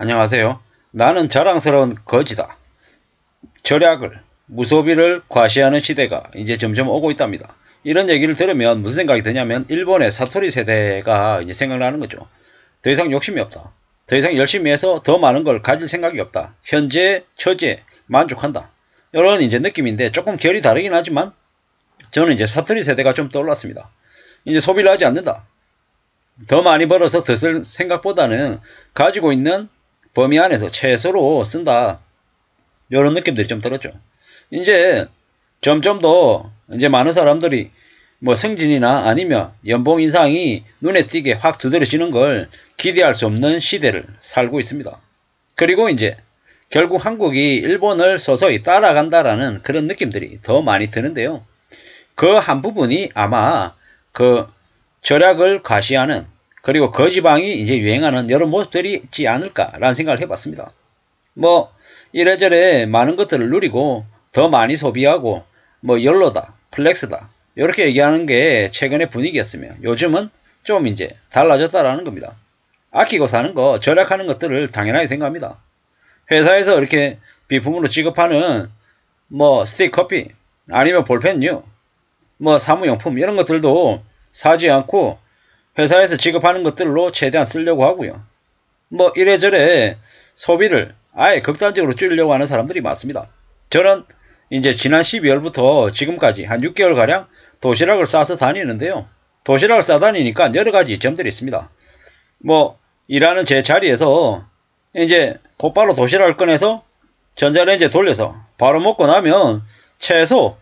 안녕하세요. 나는 자랑스러운 거지다. 절약을, 무소비를 과시하는 시대가 이제 점점 오고 있답니다. 이런 얘기를 들으면 무슨 생각이 드냐면 일본의 사토리 세대가 이제 생각나는 거죠. 더 이상 욕심이 없다. 더 이상 열심히 해서 더 많은 걸 가질 생각이 없다. 현재 처지에 만족한다. 이런 이제 느낌인데 조금 결이 다르긴 하지만 저는 이제 사토리 세대가 좀 떠올랐습니다. 이제 소비를 하지 않는다. 더 많이 벌어서 더 쓸 생각보다는 가지고 있는 범위 안에서 최소로 쓴다. 이런 느낌들이 좀 들었죠. 이제 점점 더 이제 많은 사람들이 뭐 승진이나 아니면 연봉 인상이 눈에 띄게 확 두드러지는 걸 기대할 수 없는 시대를 살고 있습니다. 그리고 이제 결국 한국이 일본을 서서히 따라간다라는 그런 느낌들이 더 많이 드는데요. 그 한 부분이 아마 그 절약을 과시하는 그리고 거지방이 이제 유행하는 이런 모습들이 있지 않을까라는 생각을 해봤습니다. 뭐 이래저래 많은 것들을 누리고 더 많이 소비하고 뭐 욜로다, 플렉스다 이렇게 얘기하는 게 최근의 분위기였으며 요즘은 좀 이제 달라졌다라는 겁니다. 아끼고 사는 거, 절약하는 것들을 당연하게 생각합니다. 회사에서 이렇게 비품으로 지급하는 뭐 스틱 커피 아니면 볼펜류 뭐 사무용품 이런 것들도 사지 않고 회사에서 지급하는 것들로 최대한 쓰려고 하고요. 뭐 이래저래 소비를 아예 극단적으로 줄이려고 하는 사람들이 많습니다. 저는 이제 지난 12월부터 지금까지 한 6개월가량 도시락을 싸서 다니는데요. 도시락을 싸다니니까 여러가지 점들이 있습니다. 뭐 일하는 제 자리에서 이제 곧바로 도시락을 꺼내서 전자레인지에 돌려서 바로 먹고 나면 최소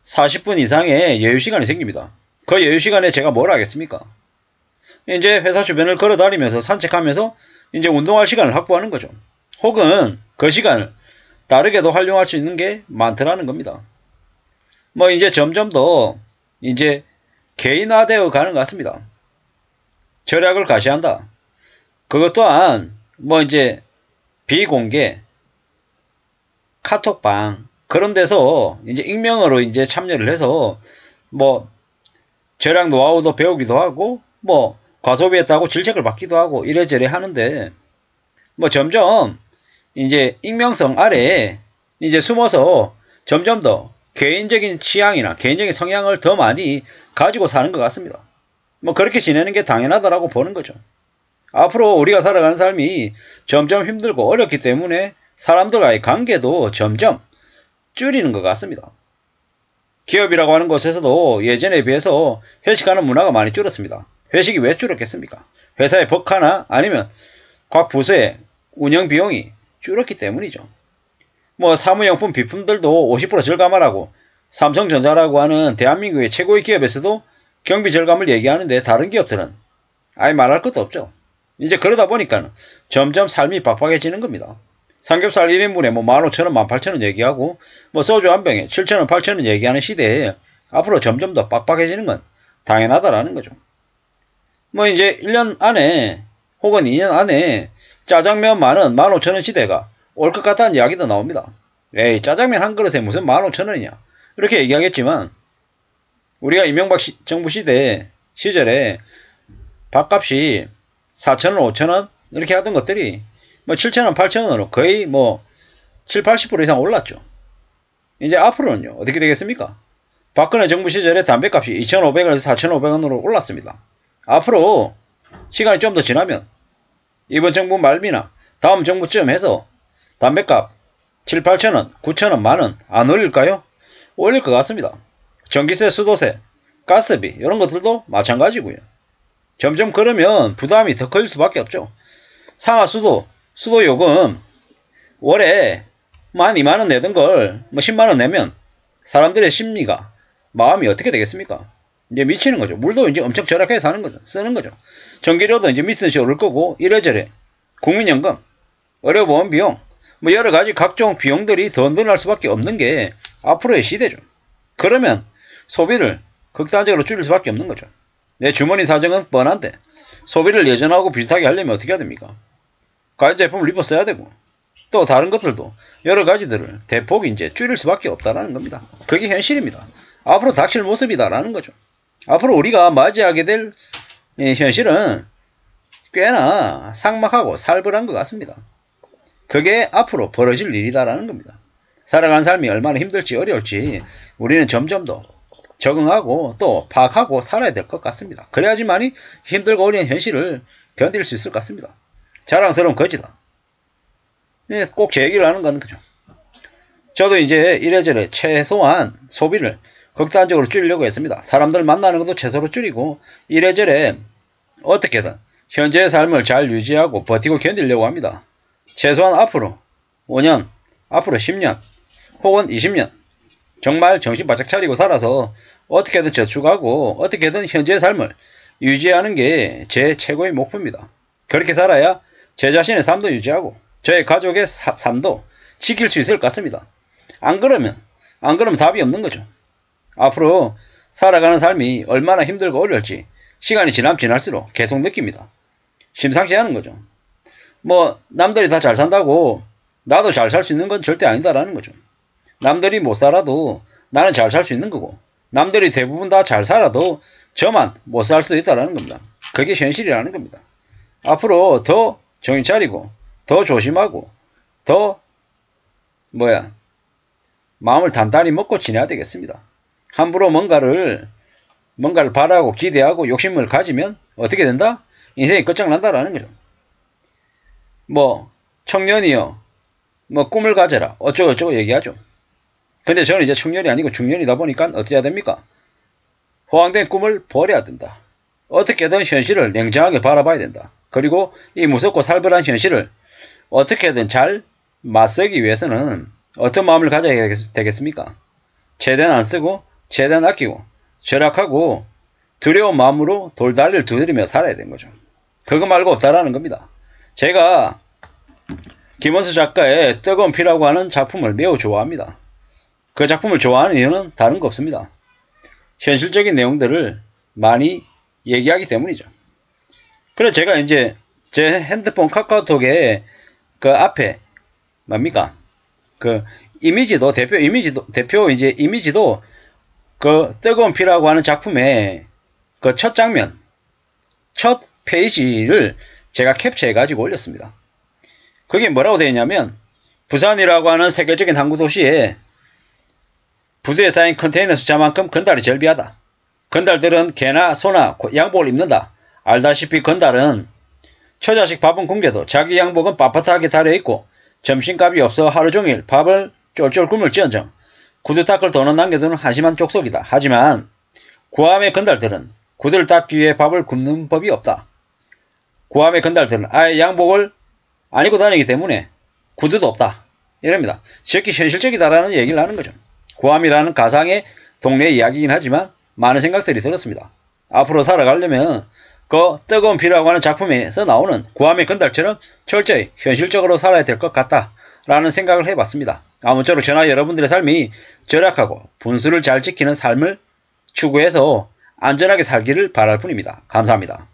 40분 이상의 여유시간이 생깁니다. 그 여유시간에 제가 뭘 하겠습니까? 이제 회사 주변을 걸어다니면서 산책하면서 이제 운동할 시간을 확보하는 거죠. 혹은 그 시간을 다르게도 활용할 수 있는 게 많더라는 겁니다. 뭐 이제 점점 더 이제 개인화되어 가는 것 같습니다. 절약을 과시한다. 그것 또한 뭐 이제 비공개 카톡방 그런 데서 이제 익명으로 이제 참여를 해서 뭐 절약 노하우도 배우기도 하고 뭐 과소비했다고 질책을 받기도 하고 이래저래 하는데 뭐 점점 이제 익명성 아래에 이제 숨어서 점점 더 개인적인 취향이나 개인적인 성향을 더 많이 가지고 사는 것 같습니다. 뭐 그렇게 지내는 게 당연하다라고 보는 거죠. 앞으로 우리가 살아가는 삶이 점점 힘들고 어렵기 때문에 사람들과의 관계도 점점 줄이는 것 같습니다. 기업이라고 하는 곳에서도 예전에 비해서 회식하는 문화가 많이 줄었습니다. 회식이 왜 줄었겠습니까? 회사의 벅하나 아니면 각 부서의 운영 비용이 줄었기 때문이죠. 뭐 사무용품 비품들도 50% 절감하라고 삼성전자라고 하는 대한민국의 최고의 기업에서도 경비 절감을 얘기하는데 다른 기업들은 아예 말할 것도 없죠. 이제 그러다 보니까 점점 삶이 빡빡해지는 겁니다. 삼겹살 1인분에 뭐 15,000원, 18,000원 얘기하고 뭐 소주 한 병에 7,000원, 8,000원 얘기하는 시대에 앞으로 점점 더 빡빡해지는 건 당연하다라는 거죠. 뭐 이제 1년 안에 혹은 2년 안에 짜장면 만원, 15,000원 시대가 올 것 같다는 이야기도 나옵니다. 에이 짜장면 한 그릇에 무슨 15,000원이냐 이렇게 얘기하겠지만 우리가 이명박 정부 시절에 밥값이 4,000원, 5,000원 이렇게 하던 것들이 뭐 7,000원, 8,000원으로 거의 뭐 7, 80% 이상 올랐죠. 이제 앞으로는요 어떻게 되겠습니까? 박근혜 정부 시절에 담배값이 2,500원에서 4,500원으로 올랐습니다. 앞으로 시간이 좀 더 지나면 이번 정부 말미나 다음 정부쯤 해서 담배값 7, 8,000원, 9,000원, 만원 안 올릴까요? 올릴 것 같습니다. 전기세, 수도세, 가스비 이런 것들도 마찬가지고요. 점점 그러면 부담이 더 커질 수밖에 없죠. 상하수도, 수도요금 월에 12,000원 내던 걸 뭐 10만원 내면 사람들의 심리가 마음이 어떻게 되겠습니까? 이제 미치는 거죠. 물도 이제 엄청 절약해서 사는 거죠. 쓰는 거죠. 전기료도 이제 미친듯이 오를 거고 이래저래 국민연금, 의료보험 비용 뭐 여러가지 각종 비용들이 더 늘어날 수밖에 없는 게 앞으로의 시대죠. 그러면 소비를 극단적으로 줄일 수밖에 없는 거죠. 내 주머니 사정은 뻔한데 소비를 예전하고 비슷하게 하려면 어떻게 해야 됩니까? 가전제품을 입어 써야 되고 또 다른 것들도 여러 가지들을 대폭 이제 줄일 수밖에 없다라는 겁니다. 그게 현실입니다. 앞으로 닥칠 모습이다라는 거죠. 앞으로 우리가 맞이하게 될 현실은 꽤나 삭막하고 살벌한 것 같습니다. 그게 앞으로 벌어질 일이다라는 겁니다. 살아가는 삶이 얼마나 힘들지 어려울지 우리는 점점 더 적응하고 또 파악하고 살아야 될 것 같습니다. 그래야지만이 힘들고 어려운 현실을 견딜 수 있을 것 같습니다. 자랑스러운 거지다. 꼭 제 얘기를 하는 건 거죠. 저도 이제 이래저래 최소한 소비를 극단적으로 줄이려고 했습니다. 사람들 만나는 것도 최소로 줄이고 이래저래 어떻게든 현재의 삶을 잘 유지하고 버티고 견디려고 합니다. 최소한 앞으로 5년, 앞으로 10년, 혹은 20년 정말 정신 바짝 차리고 살아서 어떻게든 저축하고 어떻게든 현재의 삶을 유지하는 게 제 최고의 목표입니다. 그렇게 살아야 제 자신의 삶도 유지하고 저의 가족의 삶도 지킬 수 있을 것 같습니다. 안 그러면 답이 없는 거죠. 앞으로 살아가는 삶이 얼마나 힘들고 어려울지 시간이 지날수록 계속 느낍니다. 심상치 않은 거죠. 뭐 남들이 다 잘 산다고 나도 잘 살 수 있는 건 절대 아니다라는 거죠. 남들이 못 살아도 나는 잘 살 수 있는 거고 남들이 대부분 다 잘 살아도 저만 못 살 수 있다라는 겁니다. 그게 현실이라는 겁니다. 앞으로 더 정신 차리고 더 조심하고 더 마음을 단단히 먹고 지내야 되겠습니다. 함부로 뭔가를 바라고 기대하고 욕심을 가지면 어떻게 된다? 인생이 끝장난다라는 거죠. 뭐 청년이요 뭐 꿈을 가져라 어쩌고저쩌고 얘기하죠. 근데 저는 이제 청년이 아니고 중년이다 보니까 어떻게 해야 됩니까? 호황된 꿈을 버려야 된다. 어떻게든 현실을 냉정하게 바라봐야 된다. 그리고 이 무섭고 살벌한 현실을 어떻게든 잘 맞서기 위해서는 어떤 마음을 가져야 되겠습니까? 최대한 안 쓰고 최대한 아끼고 절약하고 두려운 마음으로 돌다리를 두드리며 살아야 되는 거죠. 그거 말고 없다라는 겁니다. 제가 김원수 작가의 뜨거운 피라고 하는 작품을 매우 좋아합니다. 그 작품을 좋아하는 이유는 다른 거 없습니다. 현실적인 내용들을 많이 얘기하기 때문이죠. 그래서 제가 이제 제 핸드폰 카카오톡에 그 앞에 뭡니까? 그 이미지도 대표 이미지도 그 뜨거운 피라고 하는 작품의 그 첫 장면, 첫 페이지를 제가 캡처해 가지고 올렸습니다. 그게 뭐라고 되어 있냐면 부산이라고 하는 세계적인 항구 도시에 부두에 쌓인 컨테이너 숫자만큼 건달이 절비하다. 건달들은 개나 소나 양복을 입는다. 알다시피 건달은 처자식 밥은 굶겨도 자기 양복은 빳빳하게 달려있고 점심값이 없어 하루종일 밥을 쫄쫄 굶을지언정 구두 닦을 돈은 남겨두는 한심한 족속이다. 하지만 구암의 건달들은 구두를 닦기 위해 밥을 굶는 법이 없다. 구암의 건달들은 아예 양복을 안 입고 다니기 때문에 구두도 없다. 이럽니다. 지극히 현실적이다라는 얘기를 하는 거죠. 구암이라는 가상의 동네 이야기이긴 하지만 많은 생각들이 들었습니다. 앞으로 살아가려면 그 뜨거운 피라고 하는 작품에서 나오는 구암의 건달처럼 철저히 현실적으로 살아야 될 것 같다 라는 생각을 해봤습니다. 아무쪼록 저나 여러분들의 삶이 절약하고 분수를 잘 지키는 삶을 추구해서 안전하게 살기를 바랄 뿐입니다. 감사합니다.